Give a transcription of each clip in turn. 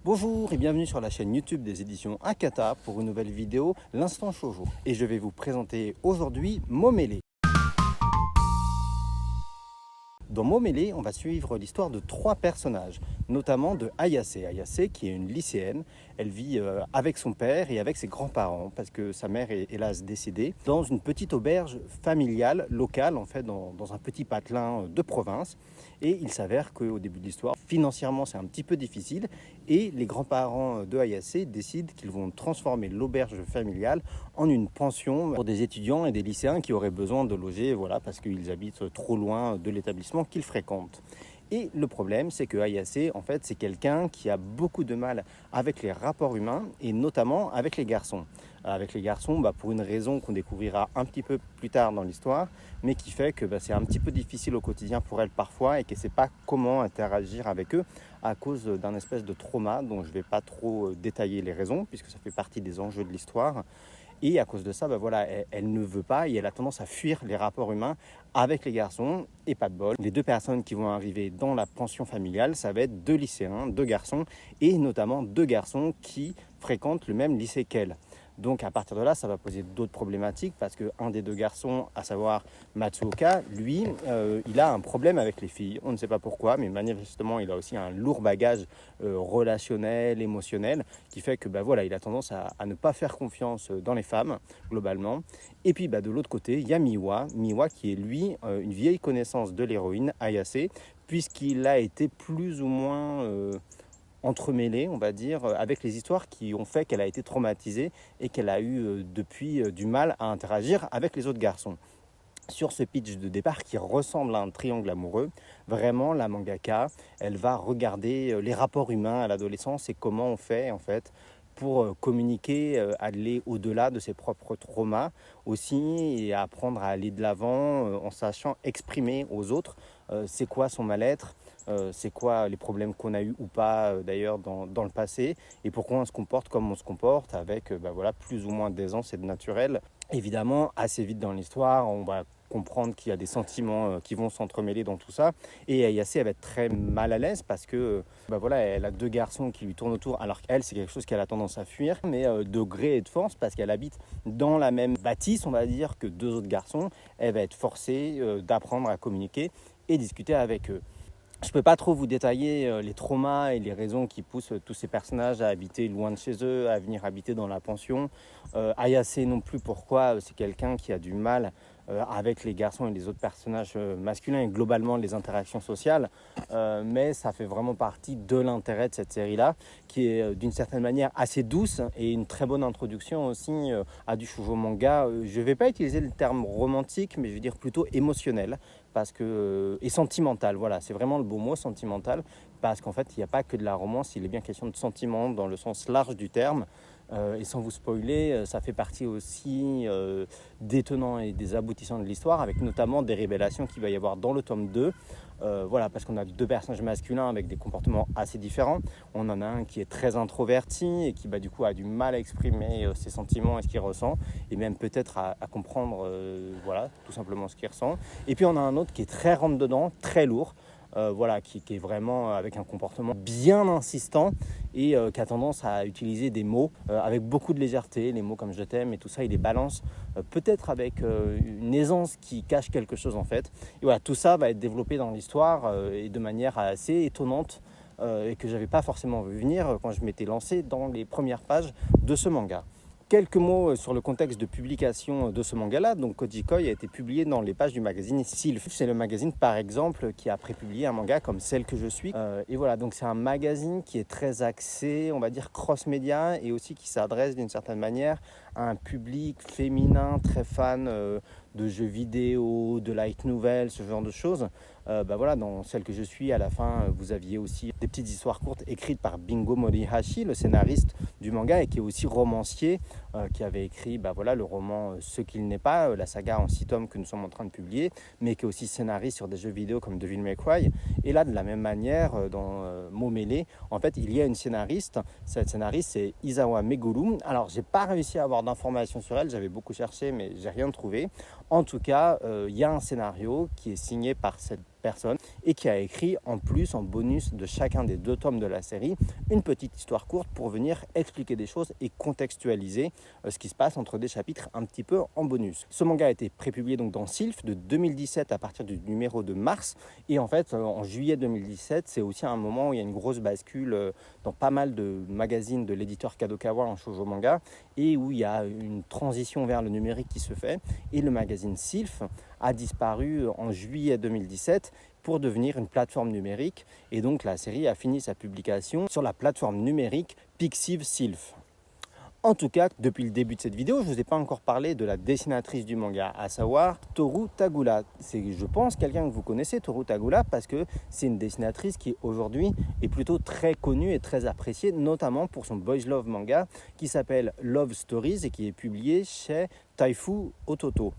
Bonjour et bienvenue sur la chaîne YouTube des éditions Akata pour une nouvelle vidéo, l'Instant Shoujo. Et je vais vous présenter aujourd'hui Momele. Dans Momele, on va suivre l'histoire de 3 personnages, notamment de Ayase. Ayase qui est une lycéenne, elle vit avec son père et avec ses grands-parents parce que sa mère est hélas décédée, dans une petite auberge familiale locale, en fait dans un petit patelin de province. Et il s'avère qu'au début de l'histoire, financièrement c'est un petit peu difficile et les grands-parents de Ayase décident qu'ils vont transformer l'auberge familiale en une pension pour des étudiants et des lycéens qui auraient besoin de loger, voilà, parce qu'ils habitent trop loin de l'établissement qu'ils fréquentent. Et le problème, c'est que Ayase, en fait, c'est quelqu'un qui a beaucoup de mal avec les rapports humains et notamment avec les garçons. Avec les garçons, pour une raison qu'on découvrira un petit peu plus tard dans l'histoire, mais qui fait que c'est un petit peu difficile au quotidien pour elle parfois et qu'elle ne sait pas comment interagir avec eux à cause d'un espèce de trauma dont je ne vais pas trop détailler les raisons puisque ça fait partie des enjeux de l'histoire. Et à cause de ça, elle ne veut pas et elle a tendance à fuir les rapports humains avec les garçons. Et pas de bol, les 2 personnes qui vont arriver dans la pension familiale, ça va être 2 lycéens, 2 garçons, et notamment 2 garçons qui fréquentent le même lycée qu'elle. Donc à partir de là, ça va poser d'autres problématiques parce qu'un des 2 garçons, à savoir Matsuoka, lui, il a un problème avec les filles. On ne sait pas pourquoi, mais manifestement, il a aussi un lourd bagage relationnel, émotionnel, qui fait que il a tendance à ne pas faire confiance dans les femmes, globalement. Et puis de l'autre côté, il y a Miwa qui est lui une vieille connaissance de l'héroïne, Ayase, puisqu'il a été plus ou moins entremêlée, on va dire, avec les histoires qui ont fait qu'elle a été traumatisée et qu'elle a eu depuis du mal à interagir avec les autres garçons. Sur ce pitch de départ qui ressemble à un triangle amoureux, vraiment la mangaka, elle va regarder les rapports humains à l'adolescence et comment on fait en fait pour communiquer, aller au-delà de ses propres traumas aussi et apprendre à aller de l'avant en sachant exprimer aux autres c'est quoi son mal-être, c'est quoi les problèmes qu'on a eu ou pas d'ailleurs dans le passé et pourquoi on se comporte comme on se comporte avec plus ou moins d'aisance et de naturel. Évidemment, assez vite dans l'histoire, on va comprendre qu'il y a des sentiments qui vont s'entremêler dans tout ça. Et Ayase, elle va être très mal à l'aise parce que elle a 2 garçons qui lui tournent autour, alors qu'elle, c'est quelque chose qu'elle a tendance à fuir, mais de gré et de force, parce qu'elle habite dans la même bâtisse, on va dire, que 2 autres garçons, elle va être forcée d'apprendre à communiquer et discuter avec eux. Je ne peux pas trop vous détailler les traumas et les raisons qui poussent tous ces personnages à habiter loin de chez eux, à venir habiter dans la pension. Ayase non plus, pourquoi c'est quelqu'un qui a du mal avec les garçons et les autres personnages masculins et globalement les interactions sociales. Mais ça fait vraiment partie de l'intérêt de cette série-là, qui est d'une certaine manière assez douce et une très bonne introduction aussi à du shoujo manga. Je ne vais pas utiliser le terme romantique, mais je vais dire plutôt émotionnel parce que, et sentimental. Voilà, c'est vraiment le beau mot, sentimental, parce qu'en fait, il n'y a pas que de la romance, il est bien question de sentiment dans le sens large du terme. Et sans vous spoiler, ça fait partie aussi des tenants et des aboutissants de l'histoire, avec notamment des révélations qu'il va y avoir dans le tome 2. Parce qu'on a 2 personnages masculins avec des comportements assez différents. On en a un qui est très introverti et qui du coup a du mal à exprimer ses sentiments et ce qu'il ressent, et même peut-être à comprendre tout simplement ce qu'il ressent. Et puis on a un autre qui est très rentre-dedans, très lourd, qui est vraiment avec un comportement bien insistant et qui a tendance à utiliser des mots avec beaucoup de légèreté, les mots comme je t'aime et tout ça, il les balance peut-être avec une aisance qui cache quelque chose en fait. Et voilà, tout ça va être développé dans l'histoire et de manière assez étonnante et que j'avais pas forcément vu venir quand je m'étais lancé dans les premières pages de ce manga. Quelques mots sur le contexte de publication de ce manga-là. Donc Kojikoi a été publié dans les pages du magazine Sylph. C'est le magazine par exemple qui a prépublié un manga comme Celle que je suis. Et voilà, donc c'est un magazine qui est très axé, on va dire cross-média, et aussi qui s'adresse d'une certaine manière à un public féminin très fan de jeux vidéo, de light novel, ce genre de choses. Dans Celle que je suis, à la fin, vous aviez aussi des petites histoires courtes écrites par Bingo Morihashi, le scénariste du manga, et qui est aussi romancier, qui avait écrit le roman Ce qu'il n'est pas, la saga en 6 tomes que nous sommes en train de publier, mais qui est aussi scénariste sur des jeux vidéo comme Devil May Cry. Et là, de la même manière, dans Momele, en fait, il y a une scénariste. Cette scénariste, c'est Isawa Meguru. Alors, j'ai pas réussi à avoir d'informations sur elle, j'avais beaucoup cherché, mais j'ai rien trouvé. En tout cas, il y a un scénario qui est signé par cette personnes et qui a écrit en plus, en bonus de chacun des 2 tomes de la série, une petite histoire courte pour venir expliquer des choses et contextualiser ce qui se passe entre des chapitres un petit peu en bonus. Ce manga a été prépublié donc dans Sylph de 2017 à partir du numéro de mars, et en fait en juillet 2017 c'est aussi un moment où il y a une grosse bascule dans pas mal de magazines de l'éditeur Kadokawa en shoujo manga, et où il y a une transition vers le numérique qui se fait, et le magazine Sylph a disparu en juillet 2017 pour devenir une plateforme numérique, et donc la série a fini sa publication sur la plateforme numérique Pixiv Sylph. En tout cas, depuis le début de cette vidéo, je ne vous ai pas encore parlé de la dessinatrice du manga, à savoir Toru Tagula. C'est, je pense, quelqu'un que vous connaissez, Toru Tagula, parce que c'est une dessinatrice qui aujourd'hui est plutôt très connue et très appréciée, notamment pour son boys love manga qui s'appelle Love Stories et qui est publié chez Taifu Ototo.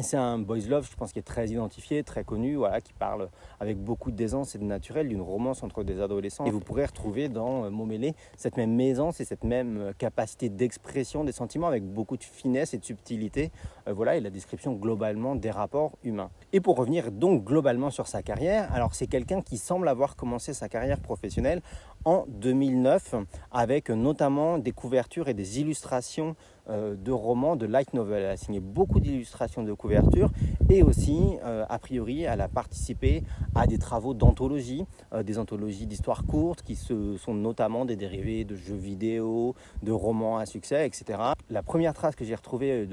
C'est un boys love, je pense, qui est très identifié, très connu, voilà, qui parle avec beaucoup d'aisance et de naturel d'une romance entre des adolescents. Et vous pourrez retrouver dans Momele cette même aisance et cette même capacité d'expression des sentiments avec beaucoup de finesse et de subtilité, voilà, et la description globalement des rapports humains. Et pour revenir donc globalement sur sa carrière, alors c'est quelqu'un qui semble avoir commencé sa carrière professionnelle en 2009 avec notamment des couvertures et des illustrations de romans, de light novel. Elle a signé beaucoup d'illustrations de couverture et aussi, a priori, elle a participé à des travaux d'anthologie, des anthologies d'histoires courtes qui sont notamment des dérivés de jeux vidéo, de romans à succès, etc. La première trace que j'ai retrouvée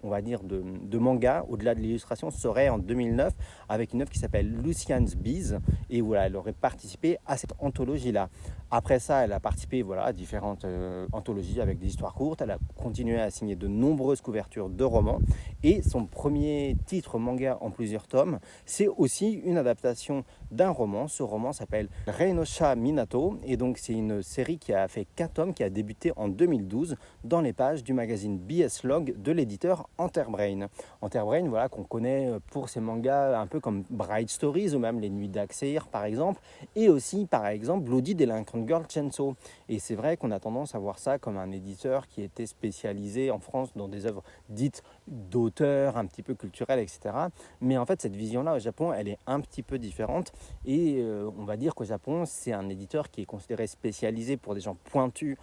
on va dire, de manga, au-delà de l'illustration, serait en 2009 avec une œuvre qui s'appelle Lucian's Bees, et voilà, elle aurait participé à cette anthologie-là. Après ça, elle a participé, voilà, à différentes anthologies avec des histoires courtes. Elle a continué à signer de nombreuses couvertures de romans. Et son premier titre manga en plusieurs tomes, c'est aussi une adaptation d'un roman. Ce roman s'appelle Reinosha Minato. Et donc, c'est une série qui a fait 4 tomes, qui a débuté en 2012 dans les pages du magazine BS Log de l'éditeur Enterbrain. Enterbrain, voilà, qu'on connaît pour ses mangas un peu comme Bright Stories ou même Les Nuits d'Axeir, par exemple. Et aussi, par exemple, Bloody Delinquent Girl Chainsaw. Et c'est vrai qu'on a tendance à voir ça comme un éditeur qui était spécialisé en France dans des œuvres dites d'auteur, un petit peu culturelles, etc. Mais en fait, cette vision-là au Japon, elle est un petit peu différente. Et on va dire qu'au Japon, c'est un éditeur qui est considéré spécialisé pour des gens pointus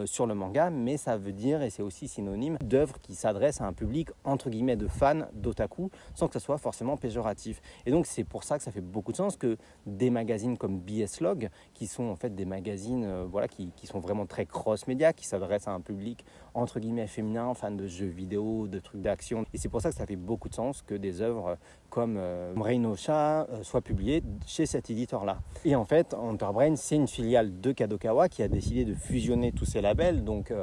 sur le manga, mais ça veut dire, et c'est aussi synonyme, d'œuvres qui s'adressent à un public entre guillemets de fans, d'otaku, sans que ce soit forcément péjoratif. Et donc c'est pour ça que ça fait beaucoup de sens que des magazines comme BS Log, qui sont en fait des magazines voilà, qui sont vraiment très cross-média, qui s'adressent à un public entre guillemets féminin, fans de jeux vidéo, de trucs d'action. Et c'est pour ça que ça fait beaucoup de sens que des œuvres comme Reinosha soient publiées chez cet éditeur-là. Et en fait, Enterbrain, c'est une filiale de Kadokawa qui a décidé de fusionner tous ces labels, donc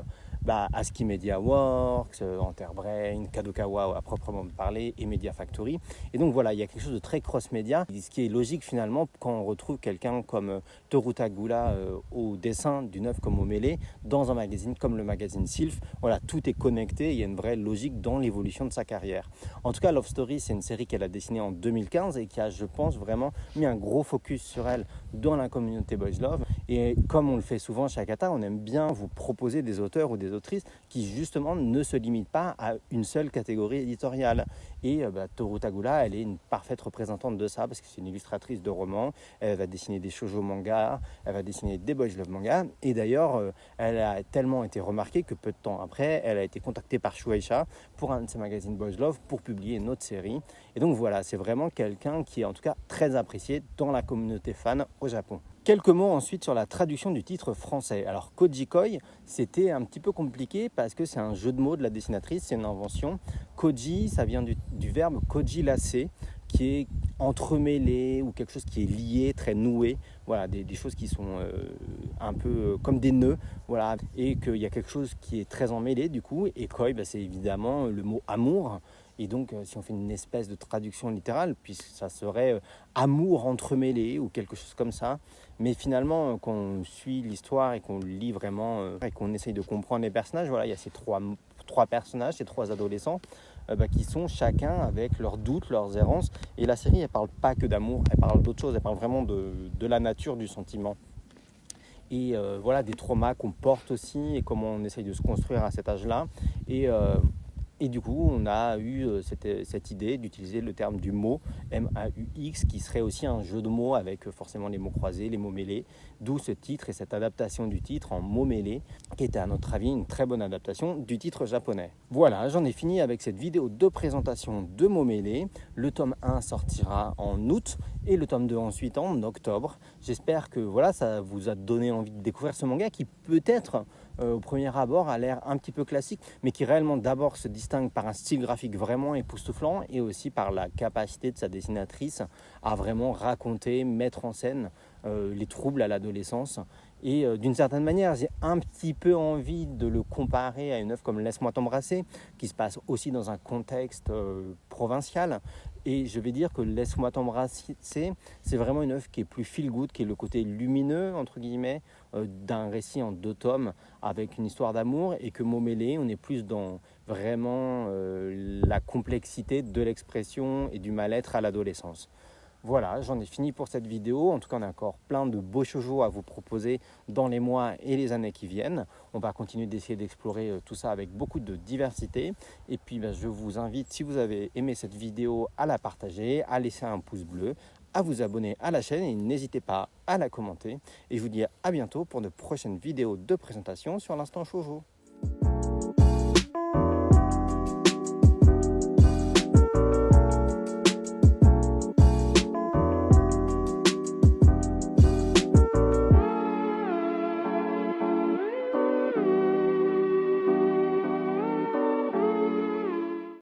ASCII Media Works, Enterbrain, Kadokawa à proprement parler, et Media Factory. Et donc voilà, il y a quelque chose de très cross-média, ce qui est logique finalement quand on retrouve quelqu'un comme Toru Tagula au dessin d'une œuvre comme Momele dans un magazine comme le magazine Sylph. Voilà, tout est connecté, il y a une vraie logique dans l'évolution de sa carrière. En tout cas, Love Story, c'est une série qu'elle a dessinée en 2015 et qui a, je pense, vraiment mis un gros focus sur elle dans la communauté Boys Love. Et comme on le fait souvent chez Akata, on aime bien vous proposer des auteurs ou des autrices qui justement ne se limitent pas à une seule catégorie éditoriale. Et Toru Tagula, elle est une parfaite représentante de ça parce que c'est une illustratrice de romans, elle va dessiner des shoujo mangas, elle va dessiner des boys love mangas, et d'ailleurs elle a tellement été remarquée que peu de temps après, elle a été contactée par Shueisha pour un de ses magazines boys love pour publier une autre série. Et donc voilà, c'est vraiment quelqu'un qui est en tout cas très apprécié dans la communauté fan au Japon. Quelques mots ensuite sur la traduction du titre français. Alors Koji Koi, c'était un petit peu compliqué parce que c'est un jeu de mots de la dessinatrice, c'est une invention. Koji, ça vient du verbe koji lasser, qui est entremêlé ou quelque chose qui est lié, très noué. Voilà, des choses qui sont un peu comme des nœuds, voilà, et qu'il y a quelque chose qui est très emmêlé du coup. Et koi, c'est évidemment le mot amour. Et donc, si on fait une espèce de traduction littérale, puis ça serait amour entremêlé ou quelque chose comme ça. Mais finalement, quand on suit l'histoire et qu'on lit vraiment et qu'on essaye de comprendre les personnages, voilà, il y a ces trois personnages, ces 3 adolescents qui sont chacun avec leurs doutes, leurs errances. Et la série, elle parle pas que d'amour, elle parle d'autre chose, elle parle vraiment de la nature du sentiment. Et voilà, des traumas qu'on porte aussi et comment on essaye de se construire à cet âge-là. Et Et du coup, on a eu cette idée d'utiliser le terme du mot MAUX, qui serait aussi un jeu de mots avec forcément les mots croisés, les mots mêlés, d'où ce titre et cette adaptation du titre en mots mêlés, qui était à notre avis une très bonne adaptation du titre japonais. Voilà, j'en ai fini avec cette vidéo de présentation de mots mêlés. Le tome 1 sortira en août et le tome 2 ensuite en octobre. J'espère que voilà, ça vous a donné envie de découvrir ce manga qui peut-être au premier abord a l'air un petit peu classique, mais qui réellement d'abord se distingue par un style graphique vraiment époustouflant et aussi par la capacité de sa dessinatrice à vraiment raconter, mettre en scène les troubles à l'adolescence. Et d'une certaine manière, j'ai un petit peu envie de le comparer à une œuvre comme Laisse-moi t'embrasser, qui se passe aussi dans un contexte provincial. Et je vais dire que Laisse-moi t'embrasser, c'est vraiment une œuvre qui est plus feel good, qui est le côté lumineux, entre guillemets, d'un récit en 2 tomes avec une histoire d'amour, et que Mots mêlés, on est plus dans vraiment la complexité de l'expression et du mal-être à l'adolescence. Voilà, j'en ai fini pour cette vidéo. En tout cas, on a encore plein de beaux shoujo à vous proposer dans les mois et les années qui viennent. On va continuer d'essayer d'explorer tout ça avec beaucoup de diversité. Et puis, je vous invite, si vous avez aimé cette vidéo, à la partager, à laisser un pouce bleu, à vous abonner à la chaîne et n'hésitez pas à la commenter. Et je vous dis à bientôt pour de prochaines vidéos de présentation sur l'instant shoujo.